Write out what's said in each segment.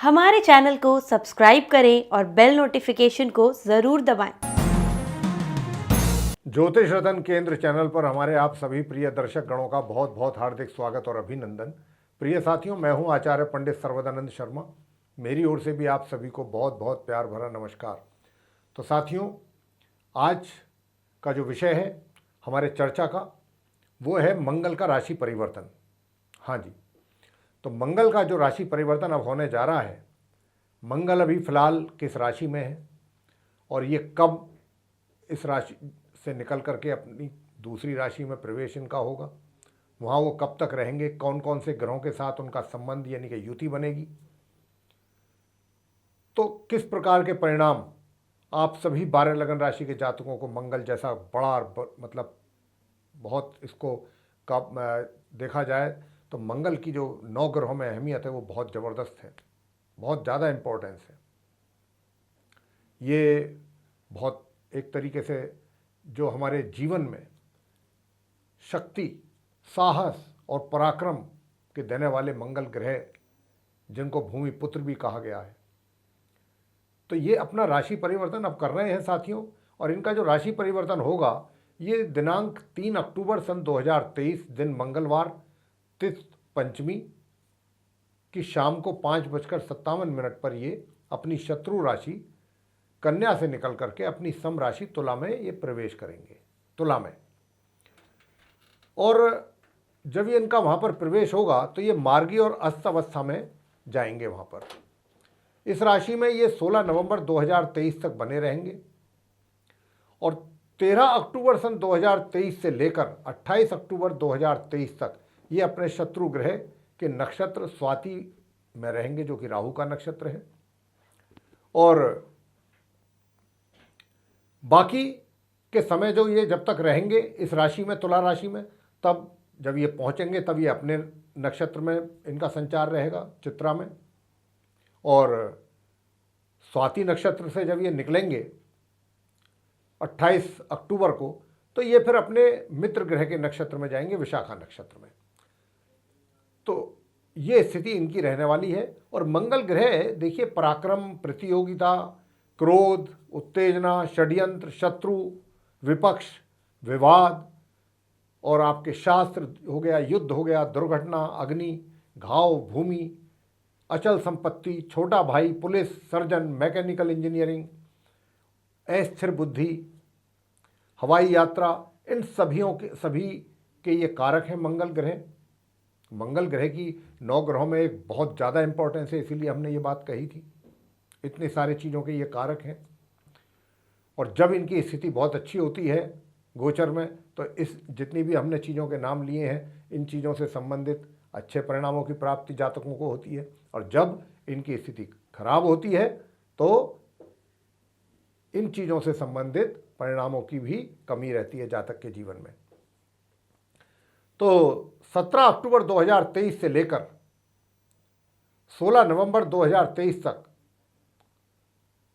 हमारे चैनल को सब्सक्राइब करें और बेल नोटिफिकेशन को ज़रूर दबाएं। ज्योतिष रतन केंद्र चैनल पर हमारे आप सभी प्रिय दर्शक गणों का बहुत बहुत हार्दिक स्वागत और अभिनंदन। प्रिय साथियों, मैं हूं आचार्य पंडित सर्वदानंद शर्मा। मेरी ओर से भी आप सभी को बहुत बहुत प्यार भरा नमस्कार। तो साथियों, आज का जो विषय है हमारे चर्चा का वो है मंगल का राशि परिवर्तन। हाँ जी, तो मंगल का जो राशि परिवर्तन अब होने जा रहा है, मंगल अभी फिलहाल किस राशि में है और ये कब इस राशि से निकल करके अपनी दूसरी राशि में प्रवेश इनका होगा, वहाँ वो कब तक रहेंगे, कौन कौन से ग्रहों के साथ उनका संबंध यानी कि युति बनेगी, तो किस प्रकार के परिणाम आप सभी 12 लगन राशि के जातकों को मंगल जैसा बड़ा मतलब बहुत इसको कब देखा जाए तो मंगल की जो 9 ग्रहों में अहमियत है वो बहुत ज़बरदस्त है, बहुत ज़्यादा इम्पोर्टेंस है। ये बहुत एक तरीके से जो हमारे जीवन में शक्ति, साहस और पराक्रम के देने वाले मंगल ग्रह, जिनको भूमि पुत्र भी कहा गया है, तो ये अपना राशि परिवर्तन अब कर रहे हैं साथियों। और इनका जो राशि परिवर्तन होगा ये दिनांक 3 अक्टूबर सन 2023 दिन मंगलवार तिथि पंचमी की शाम को 5:57 पर ये अपनी शत्रु राशि कन्या से निकल करके अपनी सम राशि तुला में ये प्रवेश करेंगे, तुला में। और जब ये इनका वहाँ पर प्रवेश होगा तो ये मार्गी और अस्त अवस्था में जाएंगे वहाँ पर। इस राशि में ये 16 नवंबर 2023 तक बने रहेंगे और 13 अक्टूबर सन 2023 से लेकर 28 अक्टूबर 2023 तक ये अपने शत्रु ग्रह के नक्षत्र स्वाति में रहेंगे, जो कि राहु का नक्षत्र है। और बाकी के समय जो ये जब तक रहेंगे इस राशि में, तुला राशि में, तब जब ये पहुंचेंगे तब ये अपने नक्षत्र में इनका संचार रहेगा, चित्रा में। और स्वाति नक्षत्र से जब ये निकलेंगे 28 अक्टूबर को, तो ये फिर अपने मित्र ग्रह के नक्षत्र में जाएंगे, विशाखा नक्षत्र में। तो ये स्थिति इनकी रहने वाली है। और मंगल ग्रह देखिए पराक्रम, प्रतियोगिता, क्रोध, उत्तेजना, षड्यंत्र, शत्रु, विपक्ष, विवाद और आपके शास्त्र हो गया, युद्ध हो गया, दुर्घटना, अग्नि, घाव, भूमि, अचल संपत्ति, छोटा भाई, पुलिस, सर्जन, मैकेनिकल इंजीनियरिंग, अस्थिर बुद्धि, हवाई यात्रा, इन सभी के ये कारक हैं मंगल ग्रह। मंगल ग्रह की 9 ग्रहों में एक बहुत ज़्यादा इंपॉर्टेंस है, इसीलिए हमने ये बात कही थी। इतनी सारी चीज़ों के ये कारक हैं और जब इनकी स्थिति बहुत अच्छी होती है गोचर में, तो इस जितनी भी हमने चीज़ों के नाम लिए हैं, इन चीज़ों से संबंधित अच्छे परिणामों की प्राप्ति जातकों को होती है। और जब इनकी स्थिति खराब होती है तो इन चीज़ों से संबंधित परिणामों की भी कमी रहती है जातक के जीवन में। तो 17 अक्टूबर 2023 से लेकर 16 नवंबर 2023 तक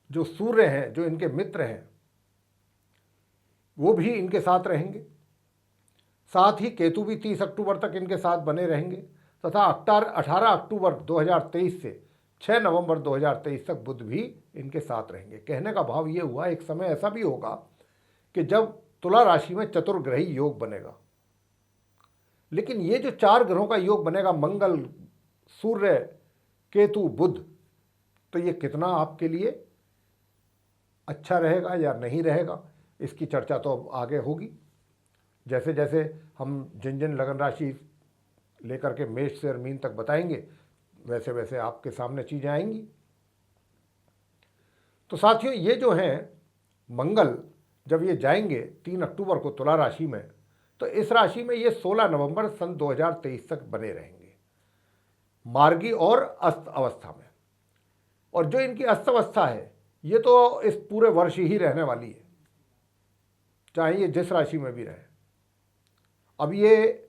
जो सूर्य हैं, जो इनके मित्र हैं, वो भी इनके साथ रहेंगे। साथ ही केतु भी 30 अक्टूबर तक इनके साथ बने रहेंगे तथा 18 अक्टूबर 2023 से 6 नवंबर 2023 तक बुध भी इनके साथ रहेंगे। कहने का भाव ये हुआ, एक समय ऐसा भी होगा कि जब तुला राशि में चतुर्ग्रही योग बनेगा। लेकिन ये जो 4 ग्रहों का योग बनेगा, मंगल, सूर्य, केतु, बुध, तो ये कितना आपके लिए अच्छा रहेगा या नहीं रहेगा, इसकी चर्चा तो अब आगे होगी। जैसे जैसे हम जिन जिन लगन राशि लेकर के मेष से और मीन तक बताएंगे, वैसे वैसे आपके सामने चीज़ें आएंगी। तो साथियों, ये जो हैं मंगल जब ये जाएंगे 3 अक्टूबर को तुला राशि में, तो इस राशि में ये 16 नवंबर सन 2023 तक बने रहेंगे, मार्गी और अस्त अवस्था में। और जो इनकी अस्त अवस्था है ये तो इस पूरे वर्ष ही रहने वाली है, चाहे ये जिस राशि में भी रहे। अब ये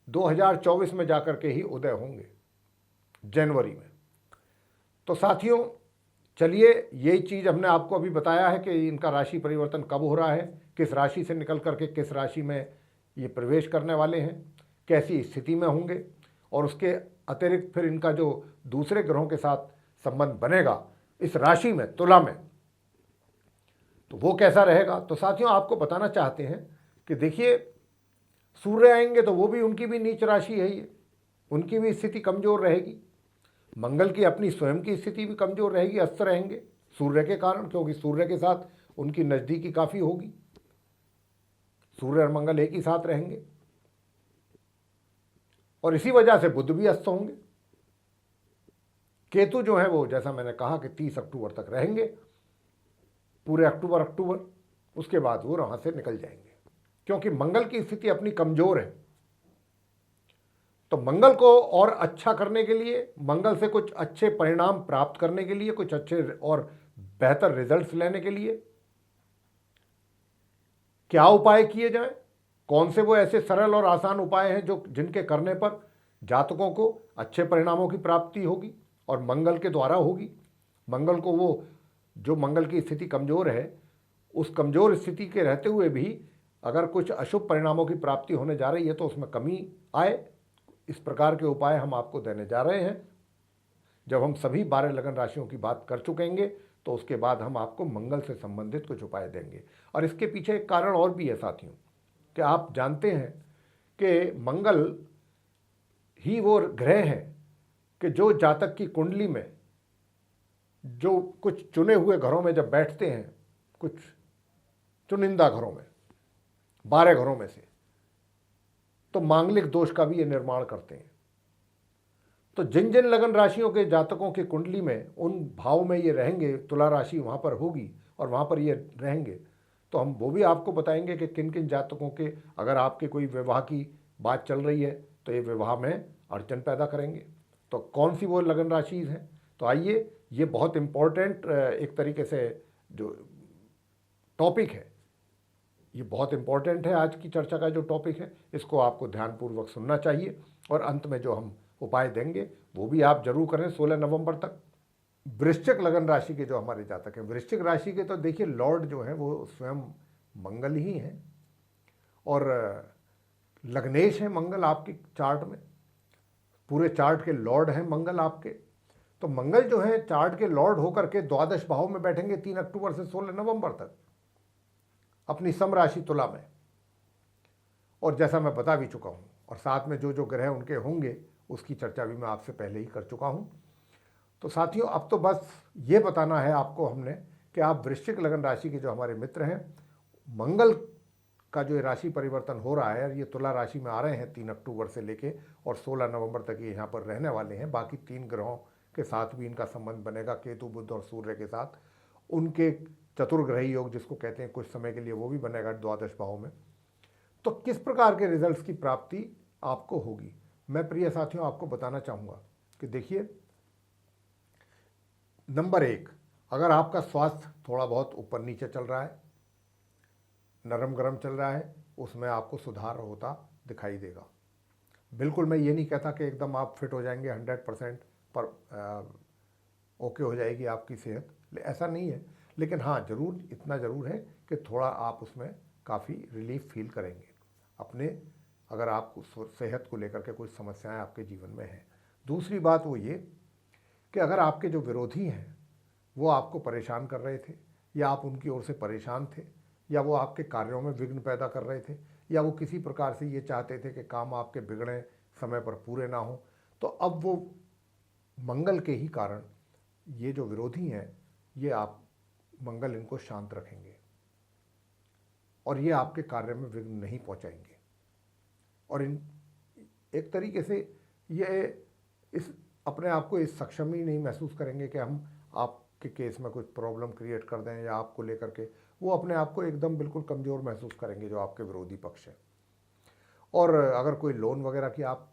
2024 में जाकर के ही उदय होंगे, जनवरी में। तो साथियों, चलिए, यही चीज़ हमने आपको अभी बताया है कि इनका राशि परिवर्तन कब हो रहा है, किस राशि से निकल करके किस राशि में ये प्रवेश करने वाले हैं, कैसी स्थिति में होंगे, और उसके अतिरिक्त फिर इनका जो दूसरे ग्रहों के साथ संबंध बनेगा इस राशि में, तुला में, तो वो कैसा रहेगा। तो साथियों आपको बताना चाहते हैं कि देखिए सूर्य आएंगे तो वो भी, उनकी भी नीच राशि है ये, उनकी भी स्थिति कमजोर रहेगी। मंगल की अपनी स्वयं की स्थिति भी कमजोर रहेगी, अस्त रहेंगे सूर्य के कारण, क्योंकि सूर्य के साथ उनकी नजदीकी काफी होगी, सूर्य और मंगल एक ही साथ रहेंगे। और इसी वजह से बुध भी अस्त होंगे। केतु जो है वो, जैसा मैंने कहा कि 30 अक्टूबर तक रहेंगे, पूरे अक्टूबर, उसके बाद वो वहां से निकल जाएंगे, क्योंकि मंगल की स्थिति अपनी कमजोर है। तो मंगल को और अच्छा करने के लिए, मंगल से कुछ अच्छे परिणाम प्राप्त करने के लिए, कुछ अच्छे और बेहतर रिजल्ट्स लेने के लिए क्या उपाय किए जाएं, कौन से वो ऐसे सरल और आसान उपाय हैं जो जिनके करने पर जातकों को अच्छे परिणामों की प्राप्ति होगी और मंगल के द्वारा होगी। मंगल को वो, जो मंगल की स्थिति कमजोर है, उस कमजोर स्थिति के रहते हुए भी अगर कुछ अशुभ परिणामों की प्राप्ति होने जा रही है तो उसमें कमी आए, इस प्रकार के उपाय हम आपको देने जा रहे हैं। जब हम सभी 12 लगन राशियों की बात कर चुकेंगे तो उसके बाद हम आपको मंगल से संबंधित कुछ उपाय देंगे। और इसके पीछे एक कारण और भी है साथियों, कि आप जानते हैं कि मंगल ही वो ग्रह है कि जो जातक की कुंडली में, जो कुछ चुने हुए घरों में जब बैठते हैं, कुछ चुनिंदा घरों में, 12 घरों में से, तो मांगलिक दोष का भी ये निर्माण करते हैं। तो जिन जिन लगन राशियों के जातकों की कुंडली में उन भाव में ये रहेंगे, तुला राशि वहाँ पर होगी और वहाँ पर ये रहेंगे, तो हम वो भी आपको बताएंगे कि किन किन जातकों के, अगर आपके कोई विवाह की बात चल रही है तो ये विवाह में अड़चन पैदा करेंगे। तो कौन सी वो लगन राशि हैं, तो आइए, ये बहुत इम्पोर्टेंट एक तरीके से जो टॉपिक है, ये बहुत इम्पोर्टेंट है। आज की चर्चा का जो टॉपिक है, इसको आपको ध्यानपूर्वक सुनना चाहिए और अंत में जो हम उपाय देंगे वो भी आप जरूर करें 16 नवंबर तक। वृश्चिक लगन राशि के जो हमारे जातक हैं, वृश्चिक राशि के, तो देखिए लॉर्ड जो है वो स्वयं मंगल ही है और लग्नेश है मंगल आपके चार्ट में, पूरे चार्ट के लॉर्ड हैं मंगल आपके। तो मंगल जो है चार्ट के लॉर्ड होकर के द्वादश भाव में बैठेंगे 3 अक्टूबर से 16 नवंबर तक अपनी सम राशि तुला में। और जैसा मैं बता भी चुका हूं, और साथ में जो जो ग्रह उनके होंगे उसकी चर्चा भी मैं आपसे पहले ही कर चुका हूं। तो साथियों अब तो बस ये बताना है आपको हमने कि आप वृश्चिक लगन राशि के जो हमारे मित्र हैं, मंगल का जो राशि परिवर्तन हो रहा है, ये तुला राशि में आ रहे हैं 3 अक्टूबर से लेके और 16 नवंबर तक ये यहाँ पर रहने वाले हैं। बाकी 3 ग्रहों के साथ भी इनका संबंध बनेगा, केतु, बुध और सूर्य के साथ। उनके चतुर्ग्रही योग जिसको कहते हैं, कुछ समय के लिए वो भी बनेगा द्वादश भाव में। तो किस प्रकार के रिजल्ट्स की प्राप्ति आपको होगी, मैं प्रिय साथियों आपको बताना चाहूँगा कि देखिए, नंबर 1, अगर आपका स्वास्थ्य थोड़ा बहुत ऊपर नीचे चल रहा है, नरम गरम चल रहा है, उसमें आपको सुधार होता दिखाई देगा। बिल्कुल मैं ये नहीं कहता कि एकदम आप फिट हो जाएंगे 100% पर ओके हो जाएगी आपकी सेहत, ऐसा नहीं है। लेकिन हाँ, ज़रूर इतना ज़रूर है कि थोड़ा आप उसमें काफ़ी रिलीफ फील करेंगे अपने, अगर आप सेहत को लेकर के कुछ समस्याएं आपके जीवन में हैं। दूसरी बात वो ये कि अगर आपके जो विरोधी हैं वो आपको परेशान कर रहे थे, या आप उनकी ओर से परेशान थे, या वो आपके कार्यों में विघ्न पैदा कर रहे थे, या वो किसी प्रकार से ये चाहते थे कि काम आपके बिगड़े, समय पर पूरे ना हो, तो अब वो मंगल के ही कारण ये जो विरोधी हैं, ये आप मंगल इनको शांत रखेंगे और ये आपके कार्य में विघ्न नहीं पहुंचाएंगे। और इन एक तरीके से ये इस अपने आप को इस सक्षम ही नहीं महसूस करेंगे कि हम आपके केस में कुछ प्रॉब्लम क्रिएट कर दें या आपको लेकर के, वो अपने आप को एकदम बिल्कुल कमज़ोर महसूस करेंगे जो आपके विरोधी पक्ष है। और अगर कोई लोन वगैरह की आप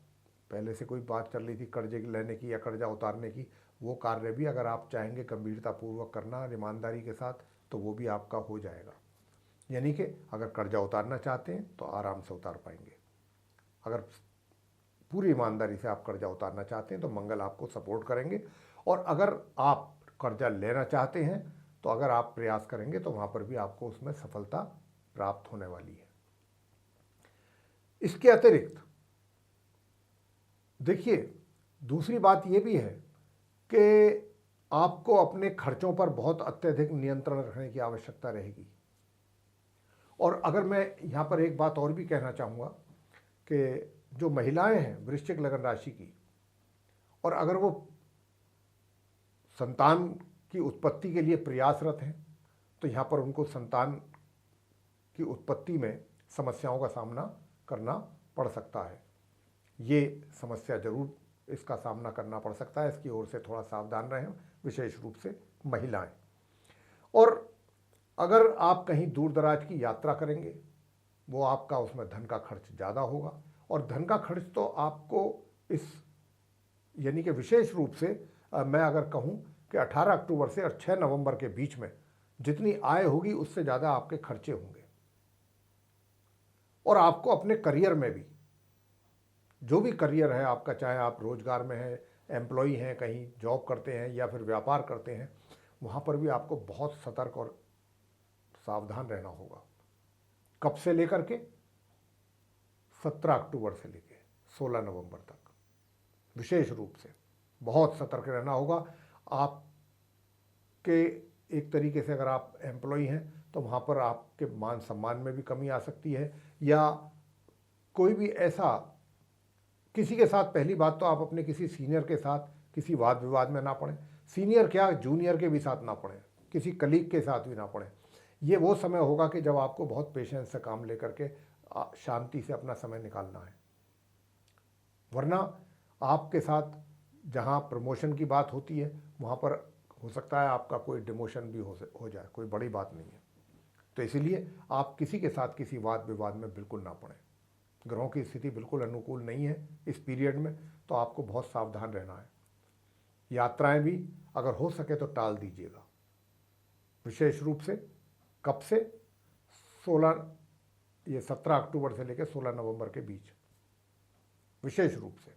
पहले से कोई बात चल रही थी कर्जे लेने की या कर्जा उतारने की, वो कार्य भी अगर आप चाहेंगे गंभीरतापूर्वक करना, ईमानदारी के साथ, तो वो भी आपका हो जाएगा। यानी कि अगर कर्जा उतारना चाहते हैं तो आराम से उतार पाएंगे। अगर पूरी ईमानदारी से आप कर्जा उतारना चाहते हैं तो मंगल आपको सपोर्ट करेंगे। और अगर आप कर्जा लेना चाहते हैं तो अगर आप प्रयास करेंगे तो वहाँ पर भी आपको उसमें सफलता प्राप्त होने वाली है। इसके अतिरिक्त देखिए, दूसरी बात ये भी है कि आपको अपने खर्चों पर बहुत अत्यधिक नियंत्रण रखने की आवश्यकता रहेगी। और अगर मैं यहाँ पर एक बात और भी कहना चाहूँगा कि जो महिलाएं हैं वृश्चिक लगन राशि की, और अगर वो संतान की उत्पत्ति के लिए प्रयासरत हैं, तो यहाँ पर उनको संतान की उत्पत्ति में समस्याओं का सामना करना पड़ सकता है। ये समस्या जरूर इसका सामना करना पड़ सकता है, इसकी ओर से थोड़ा सावधान रहें, विशेष रूप से महिलाएं। और अगर आप कहीं दूर दराज की यात्रा करेंगे, वो आपका उसमें धन का खर्च ज़्यादा होगा, और धन का खर्च तो आपको इस यानी कि विशेष रूप से मैं अगर कहूँ कि 18 अक्टूबर से और 6 नवंबर के बीच में जितनी आय होगी उससे ज़्यादा आपके खर्चे होंगे। और आपको अपने करियर में भी, जो भी करियर है आपका, चाहे आप रोजगार में हैं, एम्प्लॉई हैं, कहीं जॉब करते हैं या फिर व्यापार करते हैं, वहाँ पर भी आपको बहुत सतर्क और सावधान रहना होगा। कब से लेकर के 17 अक्टूबर से लेकर 16 नवंबर तक विशेष रूप से बहुत सतर्क रहना होगा। आपके एक तरीके से अगर आप एम्प्लॉई हैं तो वहाँ पर आपके मान सम्मान में भी कमी आ सकती है, या कोई भी ऐसा किसी के साथ, पहली बात तो आप अपने किसी सीनियर के साथ किसी वाद विवाद में ना पड़ें, सीनियर क्या जूनियर के भी साथ ना पड़ें, किसी कलीग के साथ भी ना पड़ें। ये वो समय होगा कि जब आपको बहुत पेशेंस से काम लेकर के शांति से अपना समय निकालना है, वरना आपके साथ जहाँ प्रमोशन की बात होती है वहाँ पर हो सकता है आपका कोई डिमोशन भी हो जाए, कोई बड़ी बात नहीं है। तो इसीलिए आप किसी के साथ किसी वाद विवाद में बिल्कुल ना पड़ें। ग्रहों की स्थिति बिल्कुल अनुकूल नहीं है इस पीरियड में, तो आपको बहुत सावधान रहना है। यात्राएं भी अगर हो सके तो टाल दीजिएगा, विशेष रूप से कब से 17 अक्टूबर से लेकर 16 नवंबर के बीच विशेष रूप से।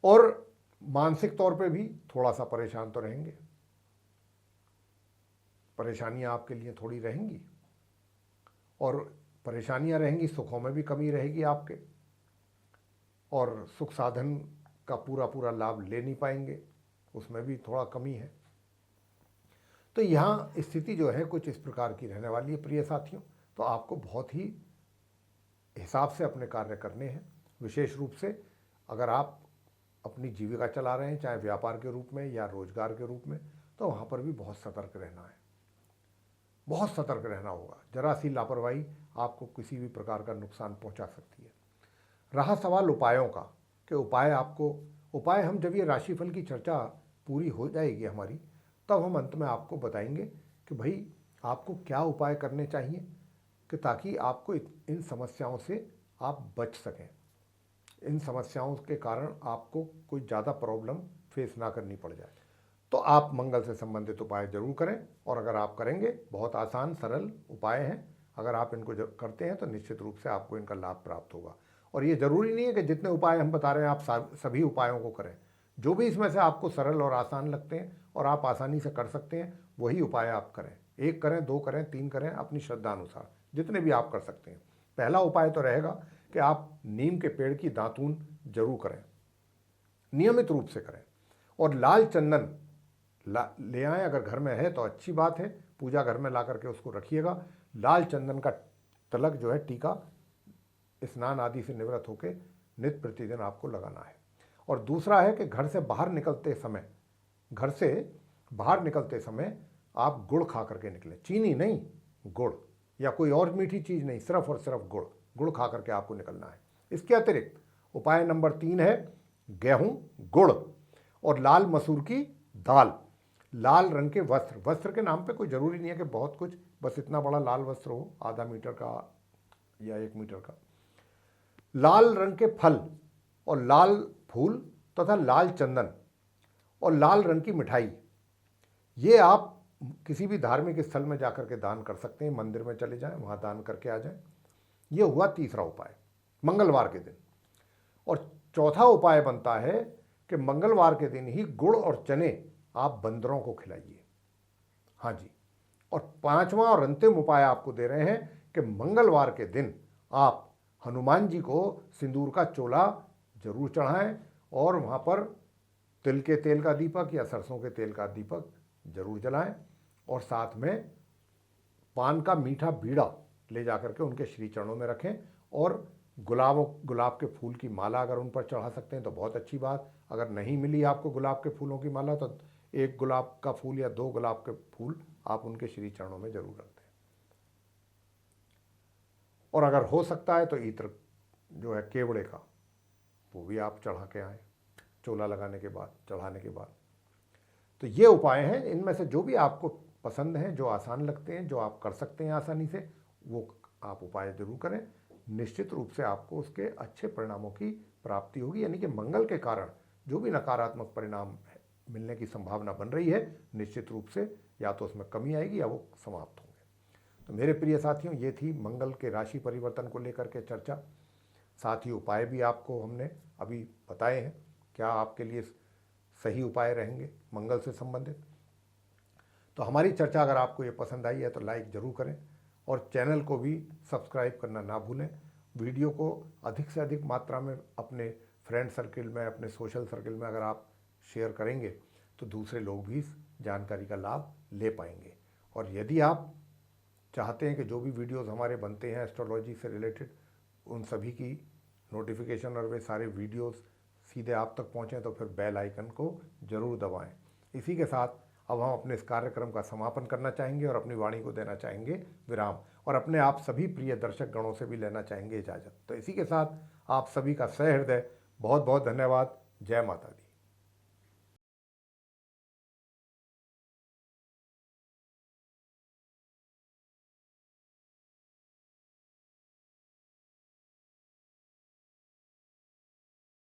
और मानसिक तौर पे भी थोड़ा सा परेशान तो रहेंगे, परेशानियां आपके लिए थोड़ी रहेंगी, और परेशानियां रहेंगी, सुखों में भी कमी रहेगी आपके, और सुख साधन का पूरा लाभ ले नहीं पाएंगे, उसमें भी थोड़ा कमी है। तो यहाँ स्थिति जो है कुछ इस प्रकार की रहने वाली है प्रिय साथियों। तो आपको बहुत ही हिसाब से अपने कार्य करने हैं। विशेष रूप से अगर आप अपनी जीविका चला रहे हैं, चाहे व्यापार के रूप में या रोजगार के रूप में, तो वहाँ पर भी बहुत सतर्क रहना है, बहुत सतर्क रहना होगा। जरा सी लापरवाही आपको किसी भी प्रकार का नुकसान पहुँचा सकती है। रहा सवाल उपायों का कि उपाय हम जब ये राशिफल की चर्चा पूरी हो जाएगी हमारी, तब हम अंत में आपको बताएंगे कि भाई आपको क्या उपाय करने चाहिए कि ताकि आपको इन समस्याओं से आप बच सकें, इन समस्याओं के कारण आपको कोई ज़्यादा प्रॉब्लम फेस ना करनी पड़ जाए। तो आप मंगल से संबंधित उपाय जरूर करें, और अगर आप करेंगे, बहुत आसान सरल उपाय हैं, अगर आप इनको करते हैं तो निश्चित रूप से आपको इनका लाभ प्राप्त होगा। और ये ज़रूरी नहीं है कि जितने उपाय हम बता रहे हैं आप सभी उपायों को करें। जो भी इसमें से आपको सरल और आसान लगते हैं और आप आसानी से कर सकते हैं, वही उपाय आप करें। 1 करें, 2 करें, 3 करें, अपनी श्रद्धा अनुसार जितने भी आप कर सकते हैं। पहला उपाय तो रहेगा कि आप नीम के पेड़ की दातून जरूर करें, नियमित रूप से करें, और लाल चंदन ले आएँ। अगर घर में है तो अच्छी बात है, पूजा घर में ला करके उसको रखिएगा। लाल चंदन का तलक जो है, टीका, स्नान आदि से निवृत्त होकर नित्य प्रतिदिन आपको लगाना है। और दूसरा है कि घर से बाहर निकलते समय आप गुड़ खा करके निकलें। चीनी नहीं, गुड़, या कोई और मीठी चीज़ नहीं, सिर्फ और सिर्फ गुड़ खा करके आपको निकलना है। इसके अतिरिक्त उपाय नंबर 3 है गेहूं, गुड़ और लाल मसूर की दाल, लाल रंग के वस्त्र के नाम पे कोई ज़रूरी नहीं है कि बहुत कुछ, बस इतना बड़ा लाल वस्त्र हो, आधा मीटर का या 1 मीटर का, लाल रंग के फल और लाल फूल तथा लाल चंदन और लाल रंग की मिठाई, ये आप किसी भी धार्मिक स्थल में जाकर के दान कर सकते हैं। मंदिर में चले जाएं, वहाँ दान करके आ जाएं। ये हुआ तीसरा उपाय मंगलवार के दिन। और चौथा उपाय बनता है कि मंगलवार के दिन ही गुड़ और चने आप बंदरों को खिलाइए। हाँ जी। और 5वां और अंतिम उपाय आपको दे रहे हैं कि मंगलवार के दिन आप हनुमान जी को सिंदूर का चोला जरूर चढ़ाएं, और वहाँ पर तिल के तेल का दीपक या सरसों के तेल का दीपक जरूर जलाएं और साथ में पान का मीठा बीड़ा ले जाकर के उनके श्री चरणों में रखें और गुलाब के फूल की माला अगर उन पर चढ़ा सकते हैं तो बहुत अच्छी बात। अगर नहीं मिली आपको गुलाब के फूलों की माला तो एक गुलाब का फूल या 2 गुलाब के फूल आप उनके श्री चरणों में जरूर रख दें। और अगर हो सकता है तो इत्र जो है केवड़े का, वो भी आप चढ़ा के आएँ चोला लगाने के बाद, चढ़ाने के बाद। तो ये उपाय हैं, इनमें से जो भी आपको पसंद हैं, जो आसान लगते हैं, जो आप कर सकते हैं आसानी से, वो आप उपाय जरूर करें। निश्चित रूप से आपको उसके अच्छे परिणामों की प्राप्ति होगी, यानी कि मंगल के कारण जो भी नकारात्मक परिणाम मिलने की संभावना बन रही है, निश्चित रूप से या तो उसमें कमी आएगी या वो समाप्त होंगे। तो मेरे प्रिय साथियों, ये थी मंगल के राशि परिवर्तन को लेकर के चर्चा। साथ ही उपाय भी आपको हमने अभी बताए हैं, क्या आपके लिए सही उपाय रहेंगे मंगल से संबंधित। तो हमारी चर्चा अगर आपको ये पसंद आई है तो लाइक ज़रूर करें और चैनल को भी सब्सक्राइब करना ना भूलें। वीडियो को अधिक से अधिक मात्रा में अपने फ्रेंड सर्किल में, अपने सोशल सर्किल में अगर आप शेयर करेंगे तो दूसरे लोग भी इस जानकारी का लाभ ले पाएंगे। और यदि आप चाहते हैं कि जो भी वीडियोस हमारे बनते हैं एस्ट्रोलॉजी से रिलेटेड, उन सभी की नोटिफिकेशन और वे सारे वीडियोस सीधे आप तक पहुँचें तो फिर बेल आइकन को ज़रूर दबाएं। इसी के साथ अब हम अपने इस कार्यक्रम का समापन करना चाहेंगे और अपनी वाणी को देना चाहेंगे विराम, और अपने आप सभी प्रिय दर्शक गणों से भी लेना चाहेंगे इजाज़त। तो इसी के साथ आप सभी का सहृदय बहुत बहुत धन्यवाद। जय माता दी।